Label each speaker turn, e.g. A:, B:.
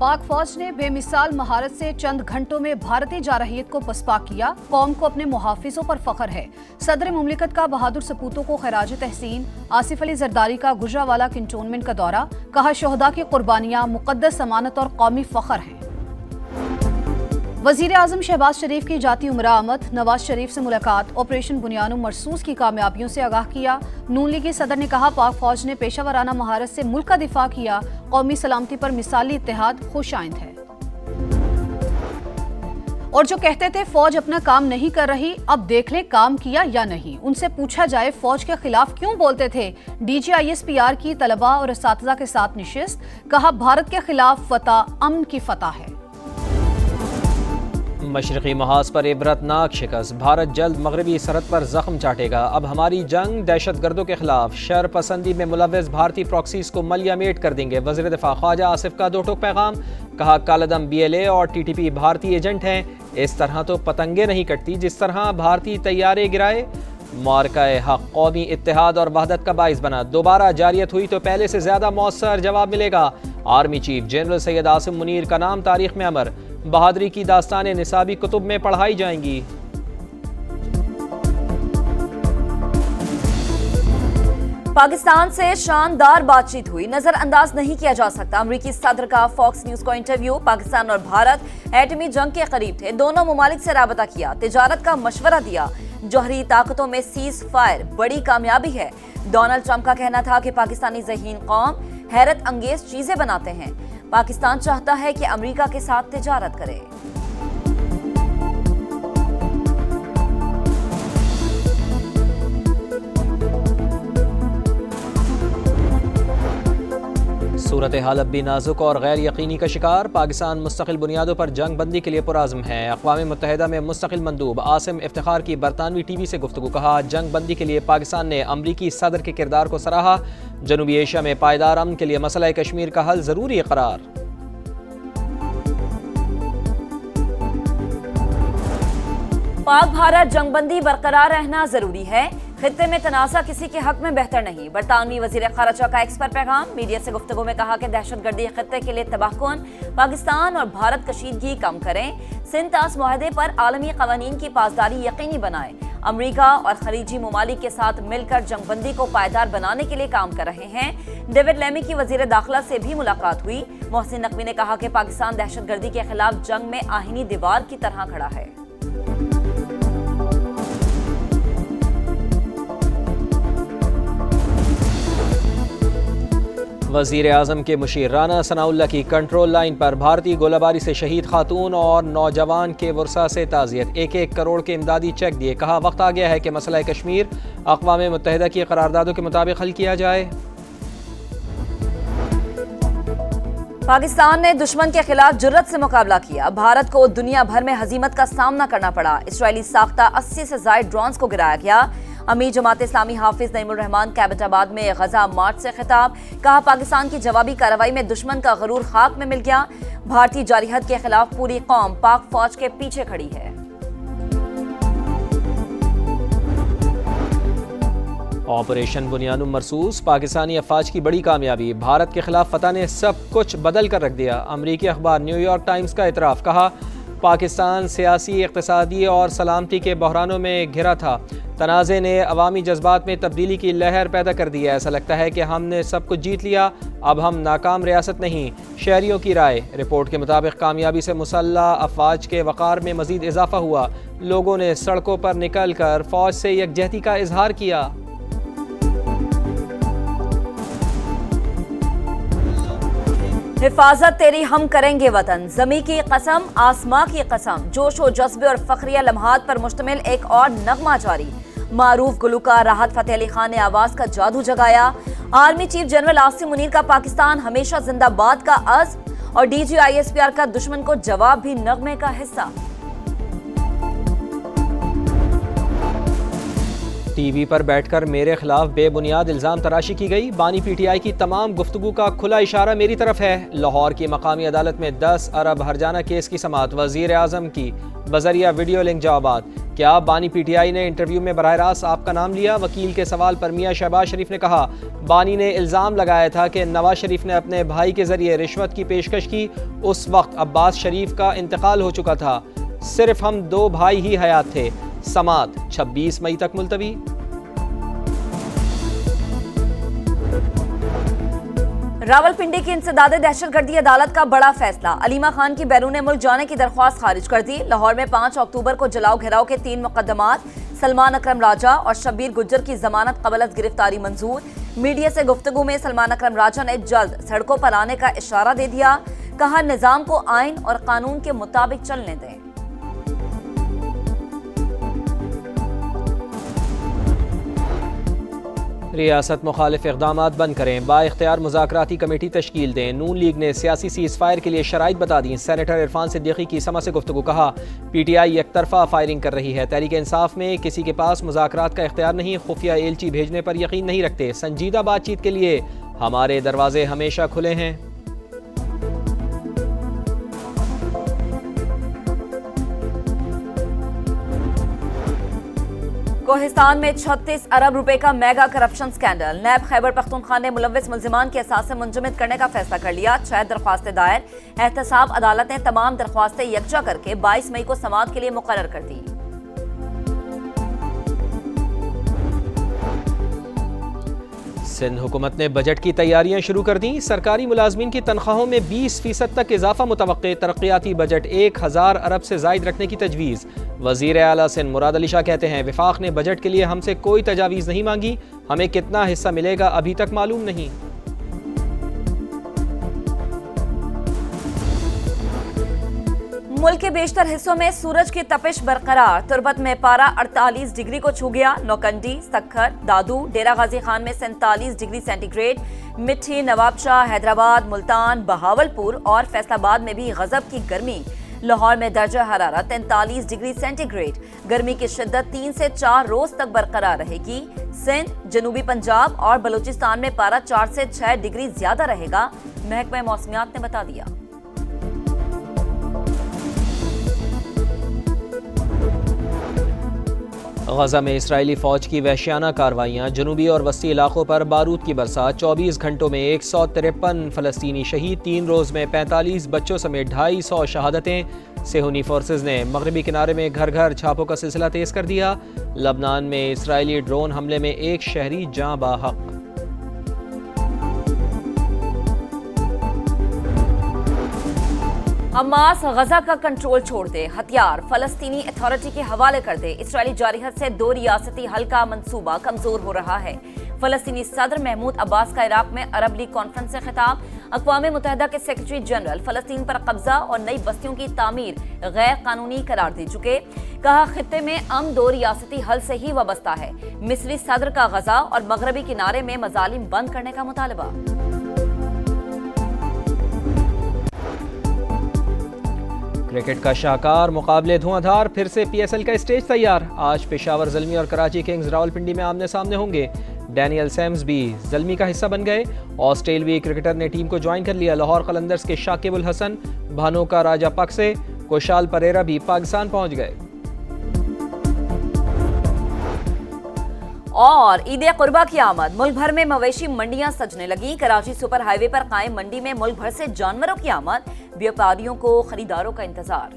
A: पाक फौज ने बेमिसाल महारत से चंद घंटों में भारतीय जारहियत को पसपा किया। कौम को अपने मुहाफिजों पर फख्र है। सदर मुमलिकत का बहादुर सपूतों को खराज तहसीन। आसिफ अली जरदारी का गुजरावाला कंटोनमेंट का दौरा। कहा शोहदा की कुर्बानियां मुकद्दस अमानत और कौमी फख्र हैं। वज़ीर आज़म शहबाज शरीफ की जाती उम्रा आमद। नवाज शरीफ से मुलाकात। ऑपरेशन बुनियानुम मरसूस की कामयाबियों से आगाह किया। नून लीगी सदर ने कहा पाक फौज ने पेशा वराना महारत से मुल्क का दिफा किया। कौमी सलामती पर मिसाली इत्तेहाद खुश आइंद है। और जो कहते थे फौज अपना काम नहीं कर रही, अब देख ले काम किया या नहीं। उनसे पूछा जाए फौज के खिलाफ क्यों बोलते थे। DGISPR की तलबा और असातिज़ा के साथ निशिस्त। कहा भारत के खिलाफ फतह अमन की फतह है।
B: मशरक़ी महाज पर इबरतनाक शिकस्त। भारत जल्द मगरबी सरहद पर जख्म चाटेगा। अब हमारी जंग दहशत गर्दों के खिलाफ शर पसंदी में मुलव्वस भारतीय प्रॉक्सीज को मलियामेट कर देंगे। वज़ीर दिफा ख्वाजा आसिफ का दो टोक पैगाम। कहा कालदम BLA और TTP भारतीय एजेंट हैं। इस तरह तो पतंगे नहीं कटती जिस तरह भारतीय तैयारे गिराए। मार्का-ए हक कौमी इत्तेहाद और वहदत का बाइस बना। दोबारा जारियत हुई तो पहले से ज्यादा मौसर जवाब मिलेगा। Army chief general Syed Asim Munir का नाम तारीख में अमर। बहादुरी की दास्तानें निसाबी कुतुब में पढ़ाई जाएंगी।
C: पाकिस्तान से शानदार बातचीत हुई, नजरअंदाज नहीं किया जा सकता। अमेरिकी सदर का फॉक्स न्यूज को इंटरव्यू। पाकिस्तान और भारत एटमी जंग के करीब थे। दोनों ममालिक से राबता किया, तिजारत का मशवरा दिया। जौहरी ताकतों में सीज फायर बड़ी कामयाबी है। डोनाल्ड ट्रंप का कहना था कि पाकिस्तानी ज़हीन कौम हैरत अंगेज चीजें बनाते हैं। पाकिस्तान चाहता है कि अमेरिका के साथ तिजारत करे।
B: सूरत हाल अब भी नाजुक और गैर यकीनी का शिकार। पाकिस्तान मुस्तकिल बुनियादों पर जंग बंदी के लिए पुराज़्म है। अक़वाम मुत्तहिदा में मुस्तकिल मंदूब आसिम इफ्तिखार की बरतानवी TV से गुफ्तगू। कहा जंग बंदी के लिए पाकिस्तान ने अमरीकी सदर के किरदार को सराहा। जनूबी एशिया में पायदार अमन के लिए मसला कश्मीर का हल ज़रूरी करार।
C: पाक भारत जंगबंदी बरकरार रहना जरूरी है। खित्ते में तनाज़ा किसी के हक में बेहतर नहीं। बरतानवी वज़ीर ख़ारजा का एक्स पर पैगाम। मीडिया से गुफ्तगू में कहा कि दहशतगर्दी खित्ते के लिए तबाहकुन। पाकिस्तान और भारत कशीदगी कम करें। सिंतास मुआहदे पर आलमी क़वानीन की पासदारी यकीनी बनाएं। अमरीका और खलीजी ममालिक के साथ मिलकर जंगबंदी को पायदार बनाने के लिए काम कर रहे हैं। डेविड लेमी की वज़ीर दाखिला से भी मुलाकात हुई। मोहसिन नकवी ने कहा कि पाकिस्तान दहशतगर्दी के खिलाफ जंग में आहिनी दीवार की तरह खड़ा है।
B: वज़ीर आज़म के मुशीर राना सनाउल्लाह की कंट्रोल लाइन पर भारतीय गोलाबारी से शहीद खातून और नौजवान के वर्सा से ताज़ियत। 1-1 करोड़ के इमदादी चेक दिए। कहा वक्त आ गया है कि मसला कश्मीर अक़वाम मुत्तहिदा की करारदादों के मुताबिक हल किया जाए।
C: पाकिस्तान ने दुश्मन के खिलाफ जुर्रत से मुकाबला किया। भारत को दुनिया भर में हजीमत का सामना करना पड़ा। इसराइली साख्ता 80 से ज़ायद ड्रोन्स को गिराया गया। अमीर जमात इस्लामी हाफिज नईमुर रहमान कैबटाबाद में गजा मार्च से खिताब। कहा पाकिस्तान की जवाबी कार्रवाई में दुश्मन का गरूर खाक में मिल गया। भारतीय जारहियत के खिलाफ पूरी कौम पाक फौज के पीछे खड़ी है।
B: ऑपरेशन बुनियानुम मरसूस पाकिस्तानी अफवाज की बड़ी कामयाबी। भारत के खिलाफ फतह ने सब कुछ बदल कर रख दिया। अमरीकी अखबार न्यूयॉर्क टाइम्स का इतराफ़। कहा पाकिस्तान सियासी, इक़्तिसादी और सलामती के बहरानों में घिरा था। तनाज़े ने अवामी जज्बात में तब्दीली की लहर पैदा कर दी है। ऐसा लगता है कि हमने सब कुछ जीत लिया, अब हम नाकाम रियासत नहीं। शहरियों की राय। रिपोर्ट के मुताबिक कामयाबी से मुसल्लह अफवाज के वक़ार में मज़ीद इजाफा हुआ। लोगों ने सड़कों पर निकल कर फ़ौज से यकजहती का इजहार किया।
C: हिफाजत तेरी हम करेंगे वतन। ज़मी की कसम, आसमां की कसम। जोश व जज्बे और फ़ख्रिया लम्हात पर मुश्तमिल एक और नगमा जारी। मारूफ गुलूकार राहत फ़तेह अली खान ने आवाज़ का जादू जगाया। Army chief general Asim Munir का पाकिस्तान हमेशा जिंदाबाद का अज़्म और DGISPR का दुश्मन को जवाब भी नगमे का हिस्सा।
B: ٹی وی پر بیٹھ کر میرے خلاف بے بنیاد الزام تراشی کی گئی، بانی پی ٹی آئی کی تمام گفتگو کا کھلا اشارہ میری طرف ہے۔ لاہور کی مقامی عدالت میں 10 ارب ہرجانہ کیس کی سماعت، وزیر اعظم کی بذریعہ ویڈیو لنک جوابات۔ کیا بانی پی ٹی آئی نے انٹرویو میں براہ راست آپ کا نام لیا؟ وکیل کے سوال پر میاں شہباز شریف نے کہا، بانی نے الزام لگایا تھا کہ نواز شریف نے اپنے بھائی کے ذریعے رشوت کی پیشکش کی، اس وقت عباس شریف کا انتقال ہو چکا تھا، صرف ہم 2 بھائی ہی حیات تھے۔ سماعت 26 مئی تک ملتوی۔
C: راولپنڈی کی انسداد دہشت گردی عدالت کا بڑا فیصلہ، علیمہ خان کی بیرون ملک جانے کی درخواست خارج کر دی۔ لاہور میں 5 اکتوبر کو جلاؤ گھیراؤ کے 3 مقدمات، سلمان اکرم راجہ اور شبیر گجر کی ضمانت قبل از گرفتاری منظور۔ میڈیا سے گفتگو میں سلمان اکرم راجہ نے جلد سڑکوں پر آنے کا اشارہ دے دیا، کہا نظام کو آئین اور قانون کے مطابق چلنے دیں۔
B: ریاست مخالف اقدامات بند کریں، با اختیار مذاکراتی کمیٹی تشکیل دیں۔ نون لیگ نے سیاسی سیز فائر کے لیے شرائط بتا دیں۔ سینیٹر عرفان صدیقی کی سما سے گفتگو، کہا پی ٹی آئی یک طرفہ فائرنگ کر رہی ہے، تحریک انصاف میں کسی کے پاس مذاکرات کا اختیار نہیں، خفیہ ایلچی بھیجنے پر یقین نہیں رکھتے، سنجیدہ بات چیت کے لیے ہمارے دروازے ہمیشہ کھلے ہیں۔
C: کوہستان میں 36 ارب روپے کا mega corruption scandal, NAB Khyber Pakhtunkhwa نے ملوث ملزمان کے اثاثے منجمد کرنے کا فیصلہ کر لیا، 6 درخواستیں دائر، احتساب عدالت نے تمام درخواستیں یکجا کر کے 22 مئی کو سماعت کے لیے مقرر کر دی۔
B: سندھ حکومت نے بجٹ کی تیاریاں شروع کر دیں، سرکاری ملازمین کی تنخواہوں میں 20% تک اضافہ متوقع، ترقیاتی بجٹ 1000 ارب سے زائد رکھنے کی تجویز۔ وزیر اعلیٰ سندھ مراد علی شاہ کہتے ہیں، وفاق نے بجٹ کے لیے ہم سے کوئی تجاویز نہیں مانگی، ہمیں کتنا حصہ ملے گا ابھی تک معلوم نہیں۔
C: ملک کے بیشتر حصوں میں سورج کی تپش برقرار، تربت میں پارہ 48 ڈگری کو چھو گیا، نوکنڈی، سکھر، دادو، ڈیرہ غازی خان میں 47 ڈگری سینٹی گریڈ، مٹھی، نواب شاہ، حیدرآباد، ملتان، بہاولپور اور فیصل آباد میں بھی غضب کی گرمی۔ لاہور میں درجہ حرارت 43 ڈگری سینٹی گریڈ، گرمی کی شدت 3 سے 4 روز تک برقرار رہے گی۔ سندھ، جنوبی پنجاب اور بلوچستان میں پارہ 4 سے 6 ڈگری زیادہ رہے گا، محکمہ موسمیات نے بتا دیا۔
B: غزہ میں اسرائیلی فوج کی وحشیانہ کارروائیاں، جنوبی اور وسطی علاقوں پر بارود کی برسات، 24 گھنٹوں میں 153 فلسطینی شہید، 3 روز میں 45 بچوں سمیت 250 شہادتیں۔ صہیونی فورسز نے مغربی کنارے میں گھر گھر چھاپوں کا سلسلہ تیز کر دیا، لبنان میں اسرائیلی ڈرون حملے میں 1 شہری جاں باحق۔
C: حماس غزہ کا کنٹرول چھوڑ دے، ہتھیار فلسطینی اتھارٹی کے حوالے کر دے، اسرائیلی جارحیت سے 2 ریاستی حل کا منصوبہ کمزور ہو رہا ہے۔ فلسطینی صدر محمود عباس کا عراق میں عرب لیگ کانفرنس سے خطاب، اقوام متحدہ کے سیکرٹری جنرل فلسطین پر قبضہ اور نئی بستیوں کی تعمیر غیر قانونی قرار دے چکے، کہا خطے میں امن 2 ریاستی حل سے ہی وابستہ ہے۔ مصری صدر کا غزہ اور مغربی کنارے میں مظالم بند کرنے کا مطالبہ۔
B: کرکٹ کا شاہکار مقابلے دھواں دھار، پھر سے پی ایس ایل کا اسٹیج تیار، آج پشاور زلمی اور کراچی کنگز راولپنڈی میں آمنے سامنے ہوں گے۔ ڈینیل سیمز بھی زلمی کا حصہ بن گئے، آسٹریلوی کرکٹر نے ٹیم کو جوائن کر لیا۔ لاہور قلندرز کے شاکب الحسن، بھانو کا راجہ پک سے کوشال پریرا بھی پاکستان پہنچ گئے۔
C: اور عید قربہ کی آمد، ملک بھر میں مویشی منڈیاں سجنے لگیں، کراچی سپر ہائی وے پر قائم منڈی میں ملک بھر سے جانوروں کی آمد، بیوپاریوں کو خریداروں کا انتظار۔